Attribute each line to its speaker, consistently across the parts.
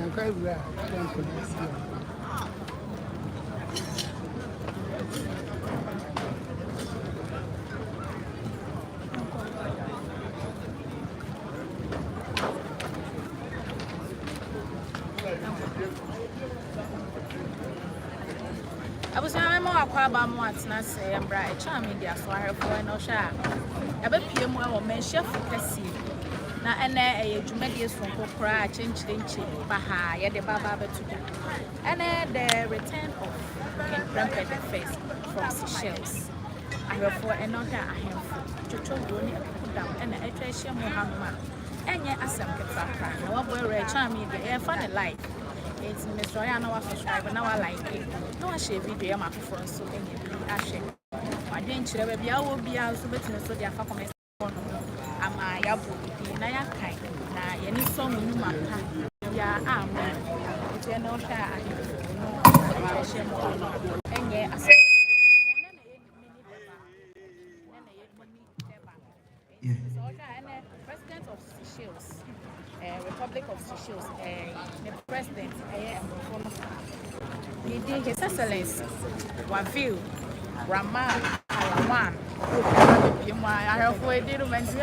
Speaker 1: I was saying, I'm about what's not say, bright, charming, dear, so I have one or share. A bit PM or men chef for see. Now, and a Jubilee from Copra, change, Baha, yet the Baba to them. And the return of Prempeh I from Seychelles. I have for another handful to told you down and a treasure Muhammad. And yet, as some get back, no one will charming the air funny like. It's Miss Royana was subscribed, now I like it. No, I share video, I'm for so I share. I didn't share a beer will be also better so they are for my son. Am I Yabu, Naya kind? Now, any song in my time. Yeah, I'm it's a no share. And yet, I said, President of Seychelles. Republic of Seychelles, the president, His Excellency, Waville, Rama, Alawan, I have waited to mention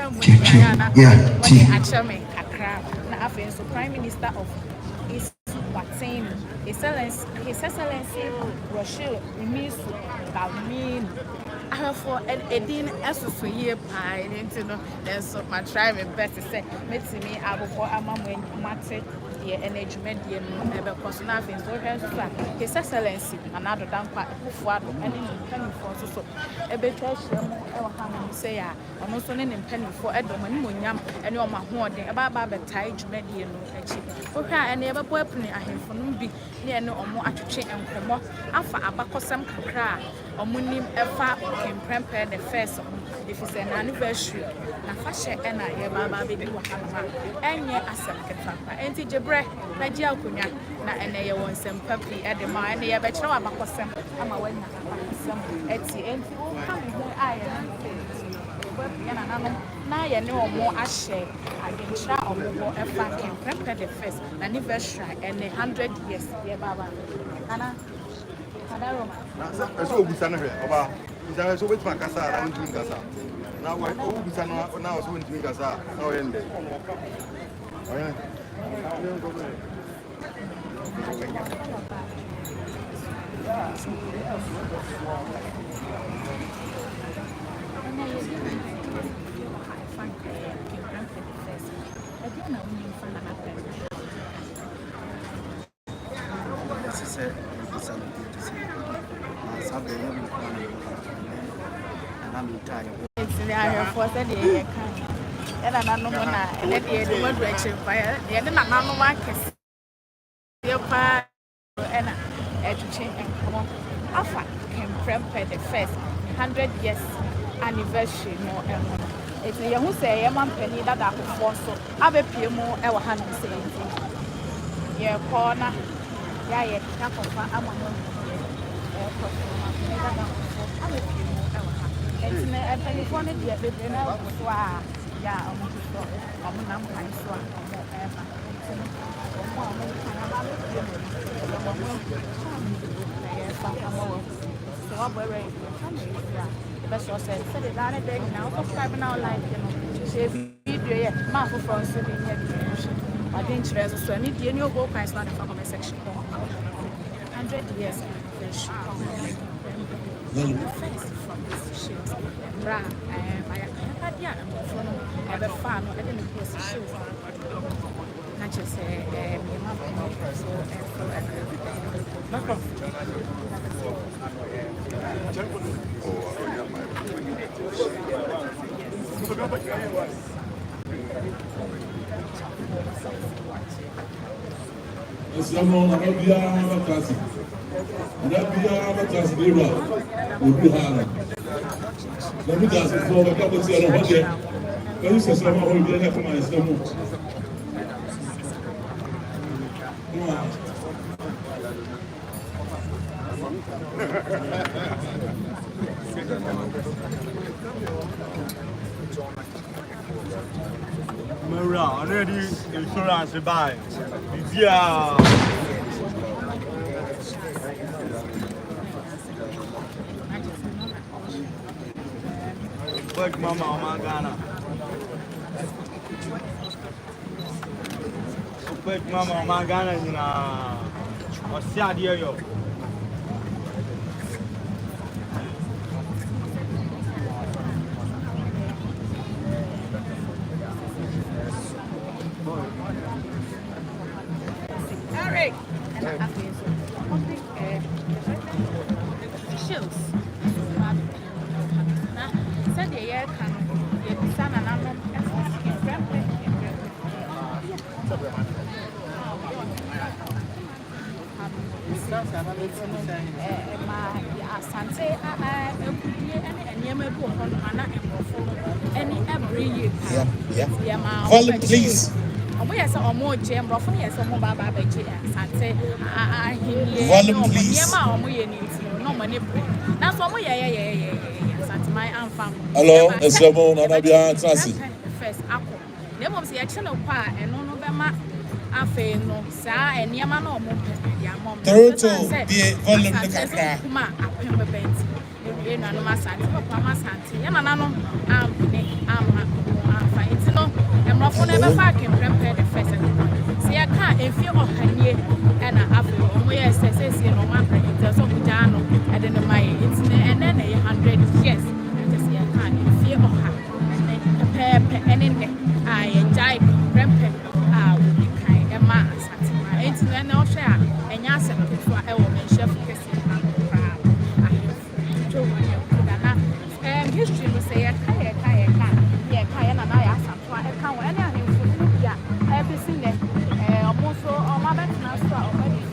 Speaker 1: Achame, Accra, Nafin, so Prime Minister of East Watain, His Excellency, Rochelle, Misu, Balmin. I have for a din as for year pie, you know, there's my tribe and best to say, meeting me, I will for a mom when Martin, the engagement, the never personal things, so His Excellency, another damn part of what any penny for so a bit of say, I'm also in penny for Edom and Munyam and your mahorn about Baba Tage Median, okay, and never weapon I have for Nubi near no more at chain and come up after a back of some cry or Munim Efa. Prempeh I, if it's an anniversary, na fashion and I hear Baba baby Wahama, and yet as some Kefapa, and Tijabre, Nadia Kunya, and they want some puppy at the mine, they have a chow about some. I'm a winner, some Etsy, and come here. I am now you know more as share. I can try or more a fucking Prempeh I anniversary and 100 years, dear Baba. Anna,
Speaker 2: so good, Sana. Is so with my casa? I'm doing casa. Now, I always now so doing casa. No end.
Speaker 1: It's the area for the day. And I don't know, and then the word direction fire, the other man market. Your part and to change and come on. Alpha can Prempeh I 100 years anniversary. No, it's a young say, a man penny that I could force so. I'll be PMO, our hand saying, yeah, corner, yeah, cap of I'm and I wanted to get the dinner. Yeah, I'm not kind so. So I'm very the best was said, set it down a day now, subscribe now, like, you know, video, my for sitting here. I didn't treasure so I need the new go price not the comment section. 100 years fish. From this shit. Bra, I had yeah, I'm a fan, I didn't post the shoes. Not just say,
Speaker 3: would be hard. Let me just before a couple of years ago. Can you say someone who will have my stomach?
Speaker 2: Mara, already insurance buy. Yeah. Work mama on Ghana. Work mama on Ghana in what's the idea yo?
Speaker 1: Eric. And I have to Seychelles. Said the year can be son and unknown Asante
Speaker 3: Volume, please.
Speaker 1: Volume, please.
Speaker 3: Hello, it's Ramon. I'm not behind Sassy.
Speaker 1: First, Apple. There was a channel pa and no November. Afe no saa eniema na omo ya mom
Speaker 3: Toronto the volume the kakra
Speaker 1: kuma apembe benti e nanu masante papa masante ya nana no ampne amma afa itino emrofo na be fa Prempeh the first se ya ka efie ohanie e na afe omo ye sese no ma print so buja no e de no mai itine ene na 100 years se ya ka efie oha pepe enene ai jai Prempeh it's then no share and yes, and it's what I will mention history will say a kaya, and I asked I can't any yeah, every single almost all my best master already.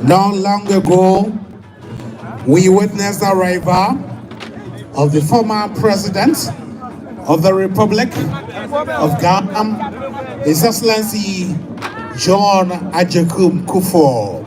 Speaker 4: Not long ago, we witnessed the arrival of the former president of the Republic of Ghana, His Excellency John Ajakum Kufuor.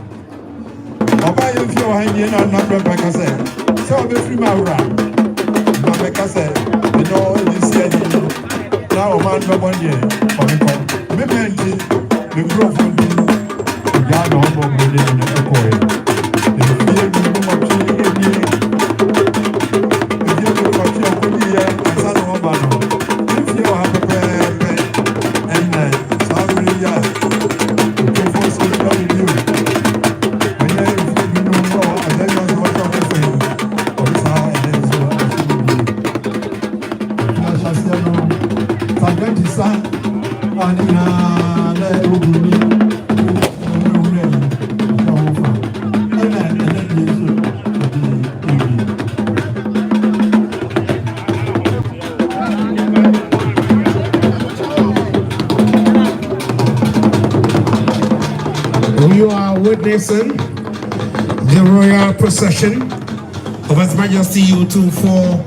Speaker 4: You are witnessing the royal procession of His Majesty U24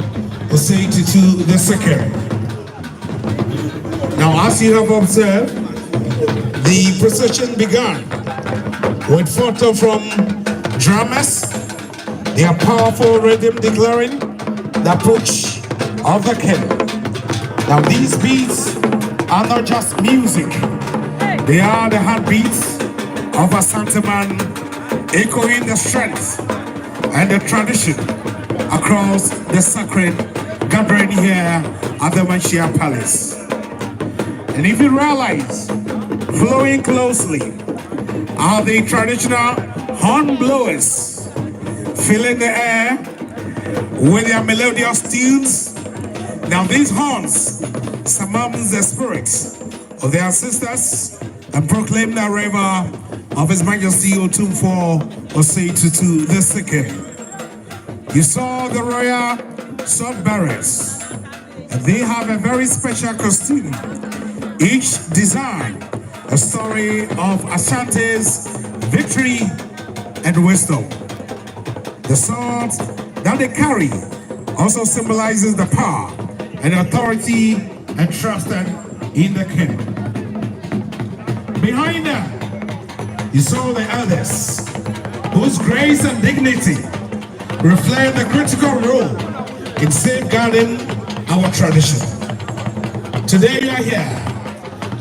Speaker 4: Osei II. Now, as you have observed, the procession began with photo from drummers, their powerful rhythm declaring the approach of the king. Now, these beats are not just music, they are the heartbeats of a Santaman, echoing the strength and the tradition across the sacred gathering here at the Manchia Palace. And if you realize, flowing closely are the traditional horn blowers, filling the air with their melodious tunes. Now these horns summons the spirits of their ancestors and proclaim the arrival of His Majesty U24 Osei II. You saw the royal sword bearers, and they have a very special costume, each design a story of Ashanti's victory and wisdom. The sword that they carry also symbolizes the power and authority entrusted in the king. Behind them, you saw the elders, whose grace and dignity reflect the critical role in safeguarding our tradition. Today we are here,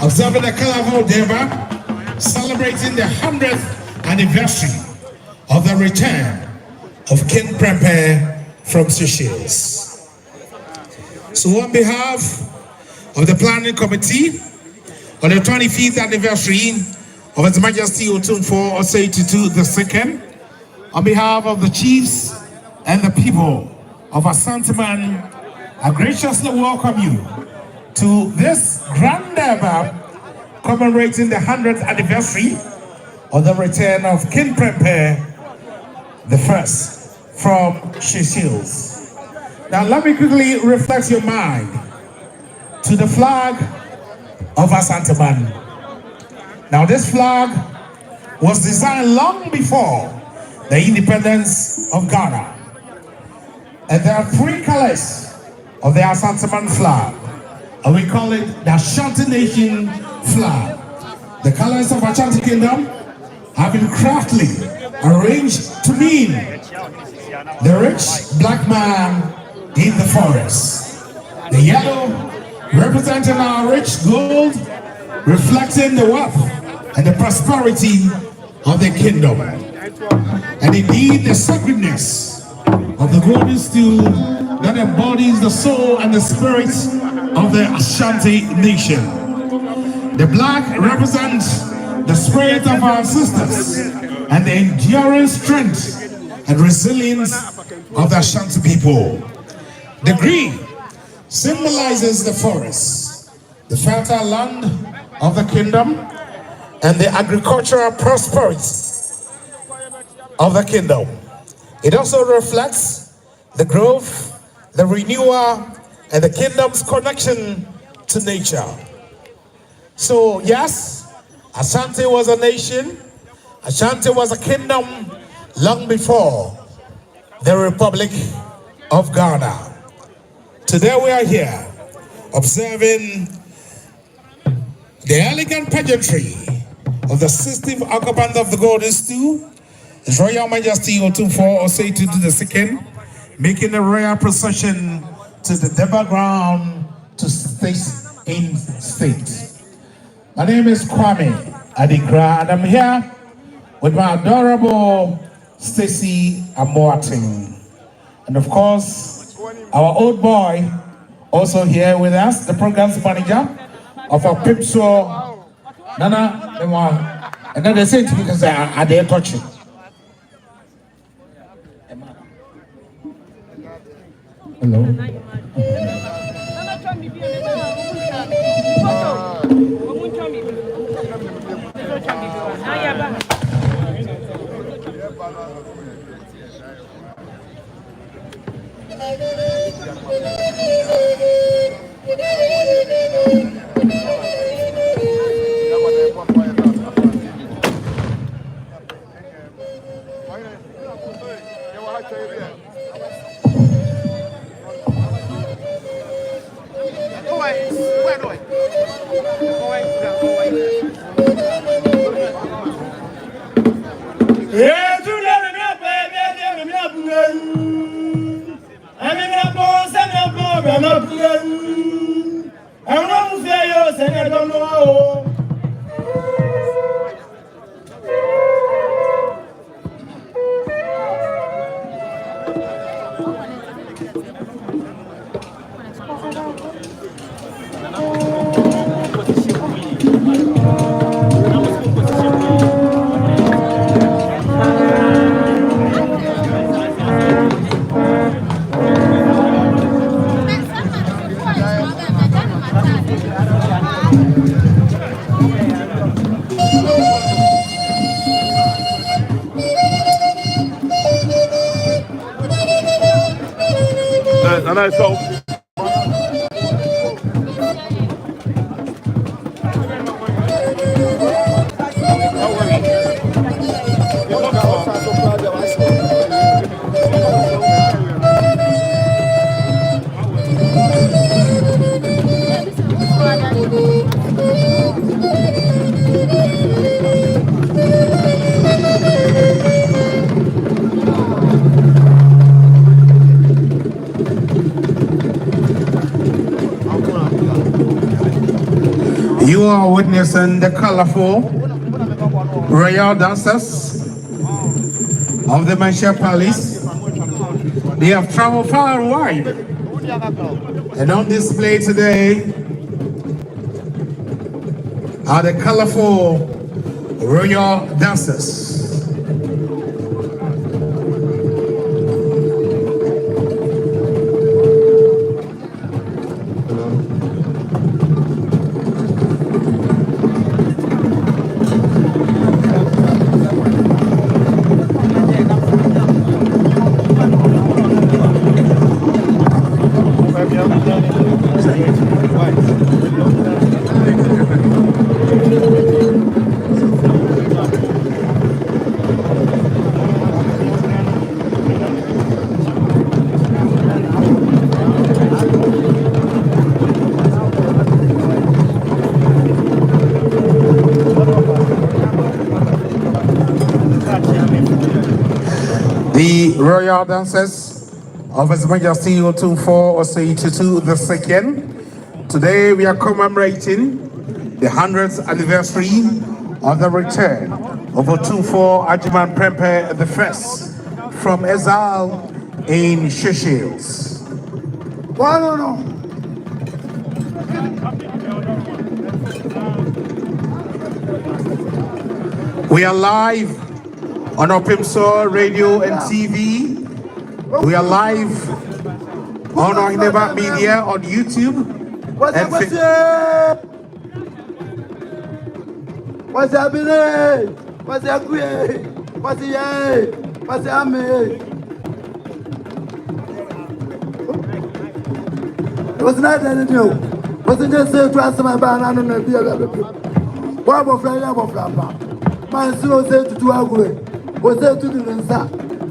Speaker 4: observing the colorful Deva, celebrating the 100th anniversary of the return of King Prempeh from Seychelles. So on behalf of the planning committee, on the 25th anniversary of His Majesty U24 Osei II, on behalf of the chiefs and the people of Asanteman, I graciously welcome you to this grand Deva commemorating the 100th anniversary of the return of King Prempeh I from Seychelles. Now let me quickly reflect your mind to the flag of Asanteman. Now this flag was designed long before the independence of Ghana. And there are three colors of the Asanteman flag. And we call it the Ashanti Nation flag. The colors of Ashanti Kingdom have been craftily arranged to mean the rich black man in the forest. The yellow representing our rich gold, reflecting the wealth and the prosperity of the kingdom. And indeed the sacredness of the golden stool that embodies the soul and the spirit of the Ashanti nation. The black represents the spirit of our sisters and the enduring strength and resilience of the Ashanti people. The green symbolizes the forest, the fertile land of the kingdom, and the agricultural prosperity of the kingdom. It also reflects the growth, the renewal, and the kingdom's connection to nature. So yes, Ashanti was a nation, Ashanti was a kingdom long before the Republic of Ghana. Today we are here observing the elegant pageantry of the 16th occupant of the Golden Stool, His Royal Majesty Otumfuo Osei-Tutu II, making a royal procession to the Deba ground to stay in state. My name is Kwame Adikra, and I'm here with my adorable Stacy Amoating. And of course, our old boy also here with us, the program's manager of our PIPSO, Nana, and then they say to me because are they touching? Hello. You are witnessing the colorful royal dancers of the Manchester Palace. They have traveled far and wide, and on display today are the colorful royal dancers. The royal dancers of His Majesty Otumfuo Osei-Tutu II. Today we are commemorating the 100th anniversary of the return of Otumfuo Ajiman Prempeh I from exile in Seychelles. We are live on Opimso Radio and TV. We are live on Ohineba Media on YouTube.
Speaker 5: What's happening? What's happening? What's happening? What's happening? What's not anything? What's just say to answer my banana and be a little bit. What about Flama? My soul said to do away. Was there to do the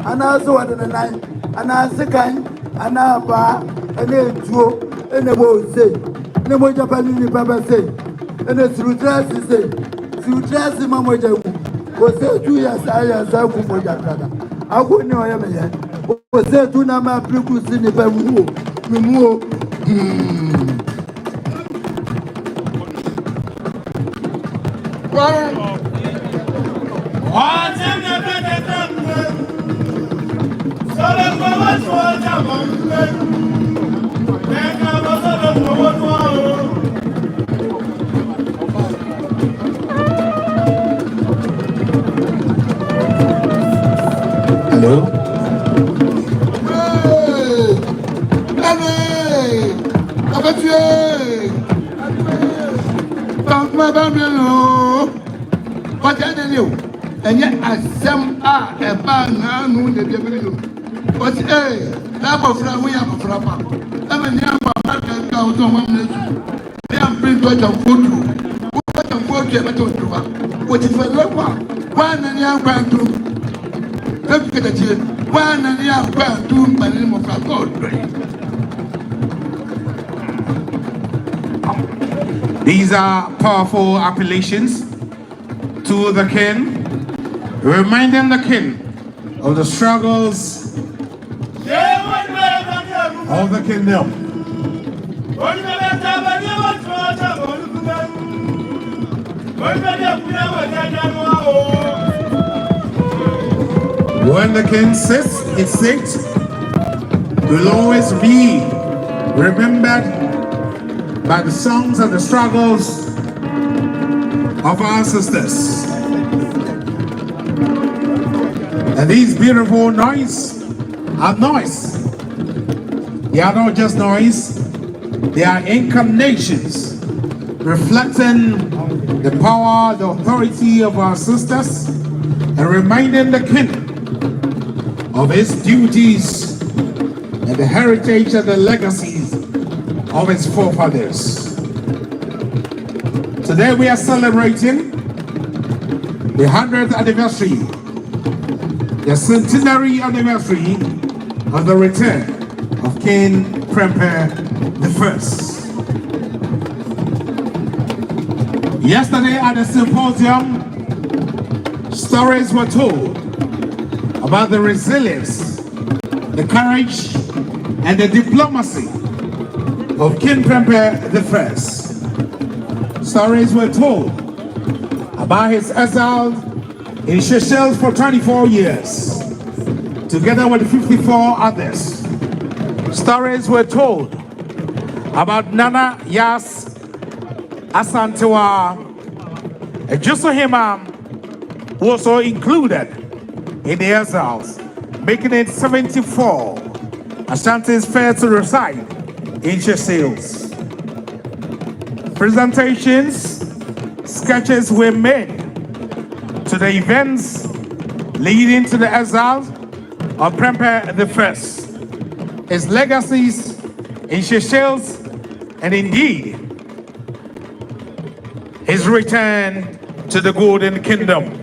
Speaker 5: and also at the night, and I say kind, and I bar, and then two, and the boat say, no more Japanese Papa say, and the through dress say, through dress in Mamma was there 2 years I as I go for that brother. I wouldn't know him yet. Was there to Nama Plucus in the Bamu?
Speaker 4: Hello?
Speaker 5: And yet, as some are a man who they give you. But hey, that was from we have a frappa. I mean, you have a market out on 1 minute. They have been to a photo. Who got a photo at all? What is for the one? One and you have gone to. Let's get a chill. One and you have gone to my name of a God.
Speaker 4: These are powerful appellations to the king, reminding the king of the struggles of the kingdom. When the king sits, it sits, will always be remembered by the songs and the struggles of our ancestors. And these beautiful noise are noise. They are not just noise, they are incarnations reflecting the power, the authority of our ancestors, and reminding the king of his duties and the heritage and the legacies of his forefathers. Today we are celebrating the 100th anniversary, the centenary anniversary of the return of King Prempeh I. Yesterday at the symposium, stories were told about the resilience, the courage, and the diplomacy of King Prempeh I. Stories were told about his exile in Seychelles for 24 years, together with 54 others. Stories were told about Nana Yas Asantewa Ejusohima, who also included in the exiles, making it 74 Ashantis fair to reside in Seychelles. Presentations, sketches were made to the events leading to the exile of Prempeh I, his legacies in Seychelles, and indeed his return to the Golden Kingdom.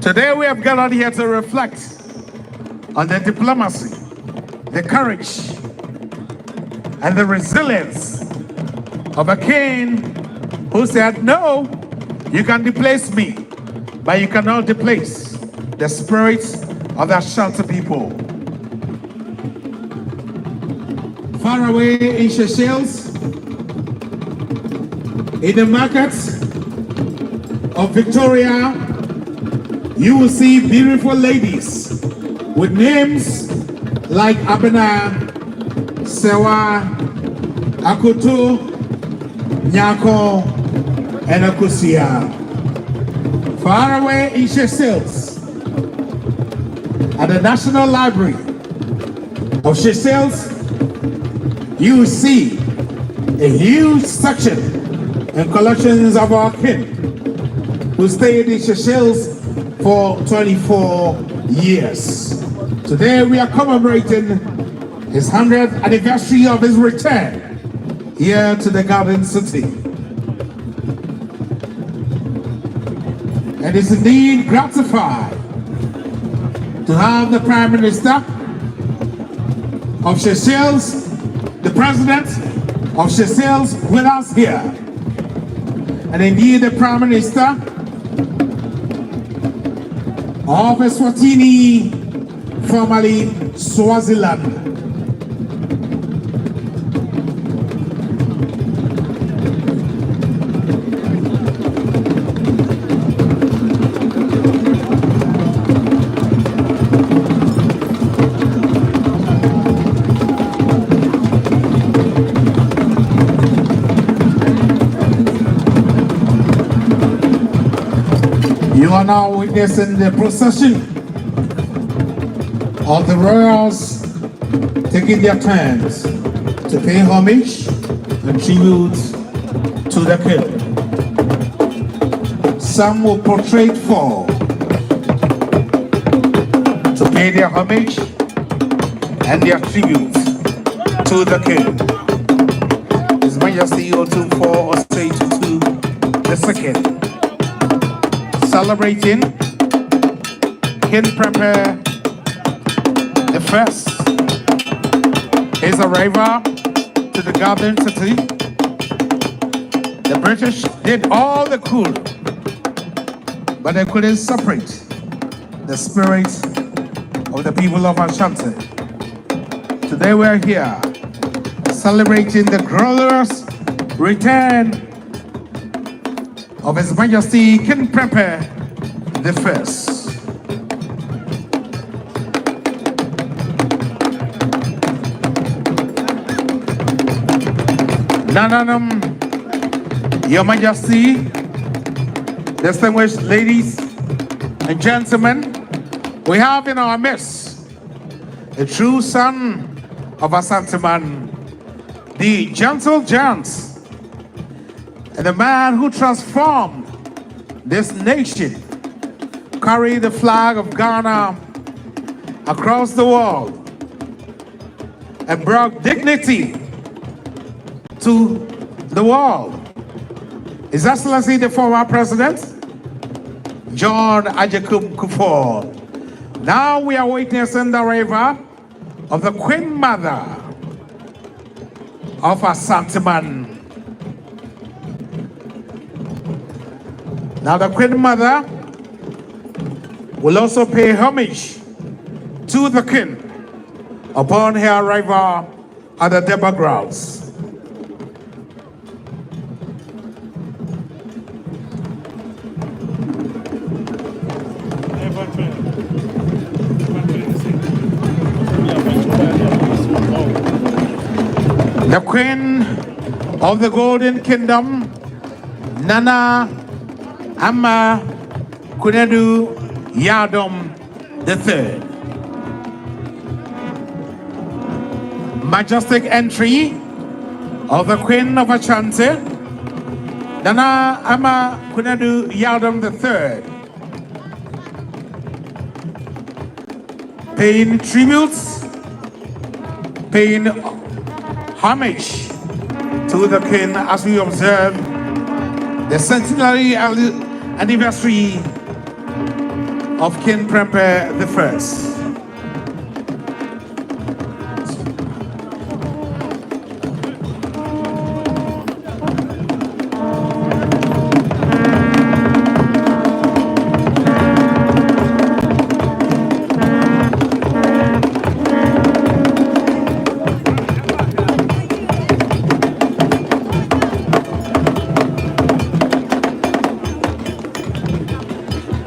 Speaker 4: Today we have gathered here to reflect on the diplomacy, the courage, and the resilience of a king who said, no, you can displace me, but you cannot displace the spirit of the Ashanti people. Far away in Seychelles, in the markets of Victoria, you will see beautiful ladies with names like Abena, Sewa, Akutu, Nyako, and Akusia. Far away in Seychelles, at the National Library of Seychelles, you will see a huge section and collections of our kin who stayed in Seychelles for 24 years. Today we are commemorating his 100th anniversary of his return here to the Garden City. And it's indeed gratified to have the Prime Minister of Seychelles, the President of Seychelles with us here. And indeed the Prime Minister of Eswatini, formerly Swaziland. You are now witnessing the procession of the royals taking their turns to pay homage and tribute to the king. Some will portray fall to pay their homage and their tribute to the king. His Majesty Otumfuo Osei Tutu II, celebrating King Prempeh I, his arrival to the Garden City. The British did all they could, but they couldn't separate the spirit of the people of Ashanti. Today we're here celebrating the glorious return of His Majesty King Prempeh I. Nananam, Your Majesty, distinguished ladies and gentlemen, we have in our midst a true son of Asanteman, the gentle giant, and the man who transformed this nation, carried the flag of Ghana across the world, and brought dignity to the world. His Excellency the former President, John Agyekum Kufuor. Now we are witnessing the arrival of the Queen Mother of Asanteman. Now the Queen Mother will also pay homage to the King upon her arrival at the Deba grounds. The Queen of the Golden Kingdom, Nana Ama Kunadu Yadom III. Majestic entry of the Queen of Ashanti, Nana Ama Kunadu Yadom III. Paying tributes, paying homage to the King as we observe the centenary anniversary of King Prempeh I.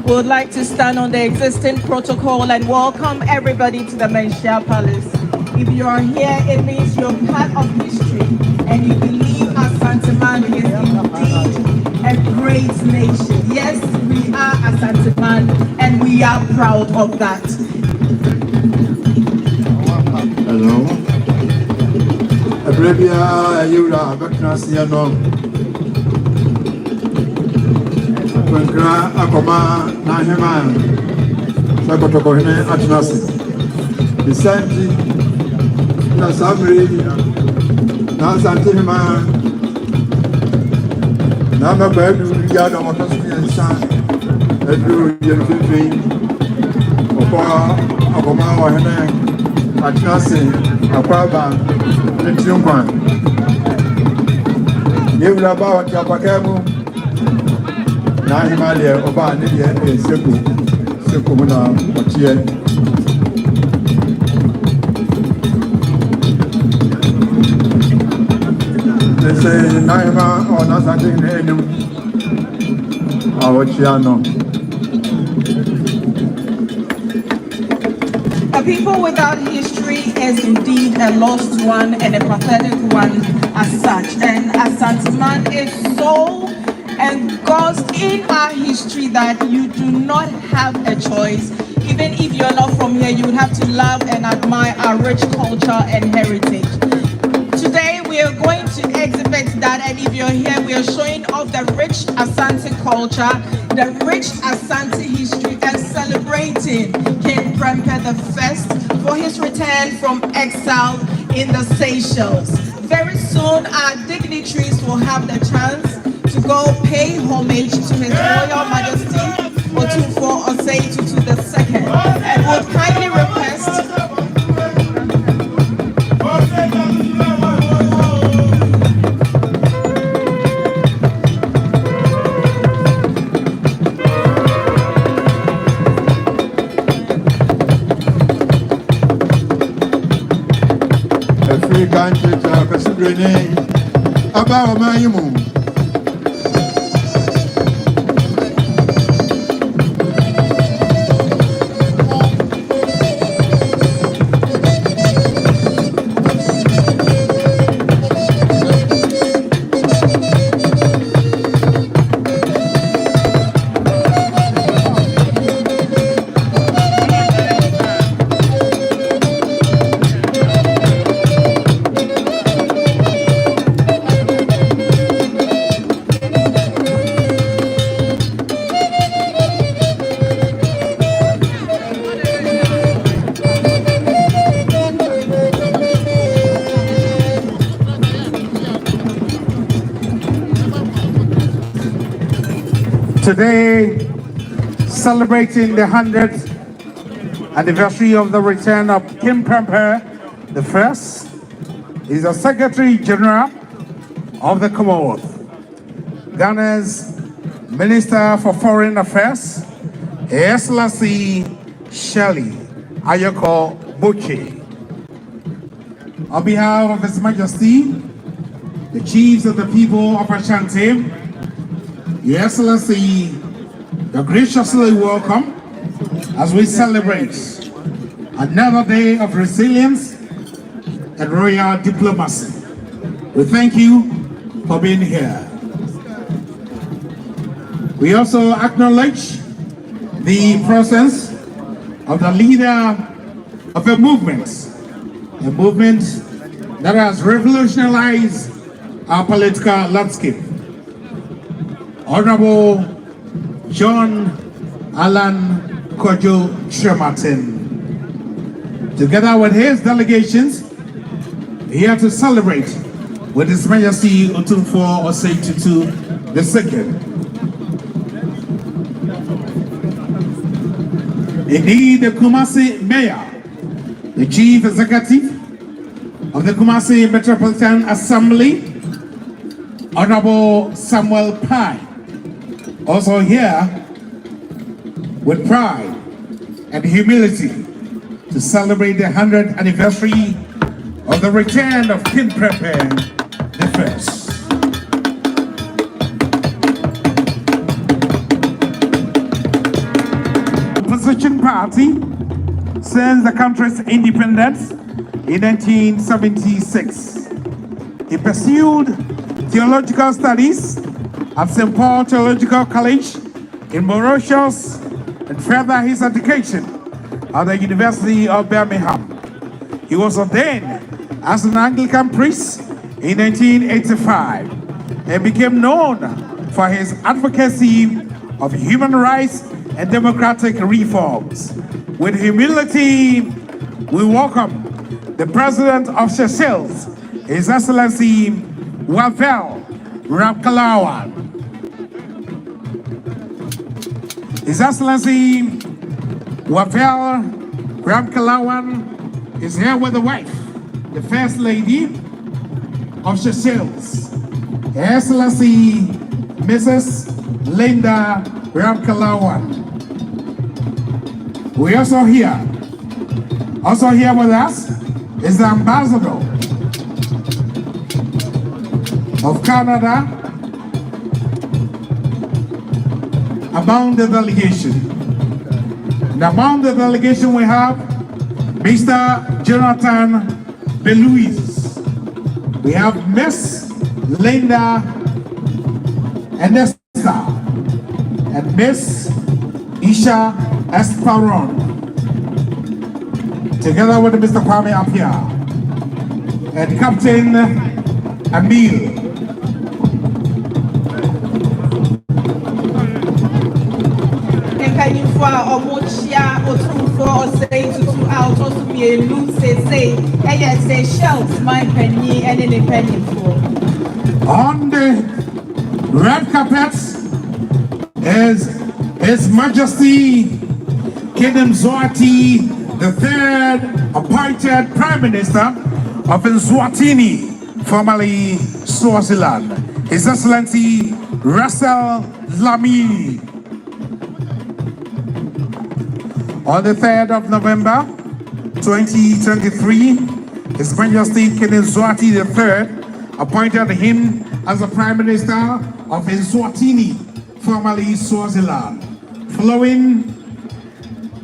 Speaker 6: Would like to stand on the existing protocol and welcome everybody to the Menchia Palace. If you are here, it means you're part of history and you believe Asanteman is indeed a great nation. Yes, we are Asanteman, and we are proud of that.
Speaker 5: Hello. Arabia, you are Bakrasiano. Pankra Akoma Nahiman. Sakotokohine Atnasi. The Santi Nasamri Nasantima Nama Badu Yada Motosmi and San Edu Yenfifi Opa Akoma Wahene Atnasi Akwaba Ntiumkwan Yewla Bawa Yapakamu Na Himalaya Oba Nidia Seku Muna Motie They say Naima or Nasatin Enum Awachiano.
Speaker 6: A people without history is indeed a lost one and a pathetic one as such. And Asanteman is so engrossed in our history that you do not have a choice. Even if you're not from here, you would have to love and admire our rich culture and heritage. Today we are going to exhibit that, and if you're here, we are showing off the rich Asante culture, the rich Asante history, and celebrating King Prempeh I for his return from exile in the Seychelles. Very soon, our dignitaries will have the chance to go pay homage to His Royal Majesty Otumfuo Osei Tutu II, and would kindly request
Speaker 5: Country to Cassibrine about my moon.
Speaker 4: Today, celebrating the 100th anniversary of the return of King Prempeh I, is the Secretary General of the Commonwealth, Ghana's Minister for Foreign Affairs, Excellency Shirley Ayoko Buchi. On behalf of His Majesty, the chiefs of the people of Ashanti, Your Excellency, you're graciously welcome as we celebrate another day of resilience and royal diplomacy. We thank you for being here. We also acknowledge the presence of the leader of a movement that has revolutionized our political landscape. Honorable John Allan Kojo Tremartin, together with his delegations, here to celebrate with His Majesty Otumfuo Osei Tutu II. Indeed, the Kumasi Mayor, the Chief Executive of the Kumasi Metropolitan Assembly, Honorable Samuel Pai, also here with pride and humility to celebrate the 100th anniversary of the return of King Prempeh I. Opposition party since the country's independence in 1976. He pursued theological studies at St. Paul Theological College in Mauritius and further his education at the University of Birmingham. He was ordained as an Anglican priest in 1985 and became known for his advocacy of human rights and democratic reforms. With humility, we welcome the President of Seychelles, His Excellency Wavel Ramkalawan. His Excellency Wavel Ramkalawan is here with the wife, the First Lady of Seychelles, Her Excellency Mrs. Linda Ramkalawan. We also here with us is the Ambassador of Canada among the delegation. And among the delegation we have Mr. Jonathan Belouis. We have Miss Linda Enesta and Miss Isha Esparon, together with Mr. Kwame Apia and Captain Emil. On the red carpet is His Majesty King Mzwati III, appointed Prime Minister of Eswatini, formerly Swaziland, His Excellency Russell Lamy. On the 3rd of November 2023, His Majesty King Mzwati III appointed him as the Prime Minister of Eswatini, formerly Swaziland. Following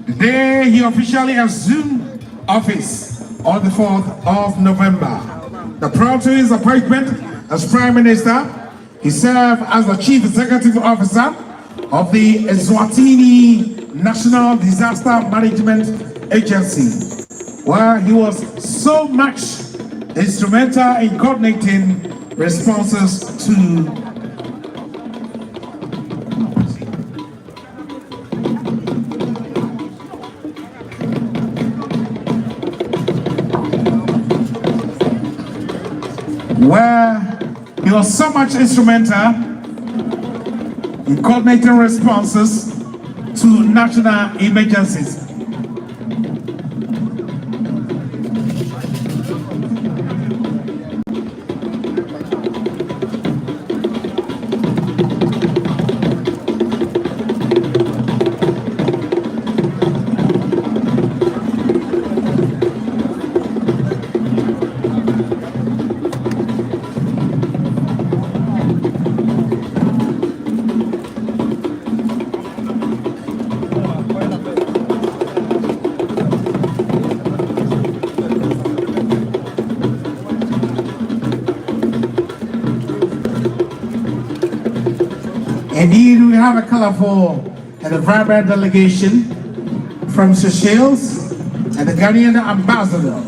Speaker 4: the day he officially assumed office on the 4th of November. Prior to his appointment as Prime Minister, he served as the Chief Executive Officer of the Eswatini National Disaster Management Agency, where he was so much instrumental in coordinating responses to national emergencies. Indeed, we have a colorful and a vibrant delegation from Seychelles and the Ghanaian ambassador.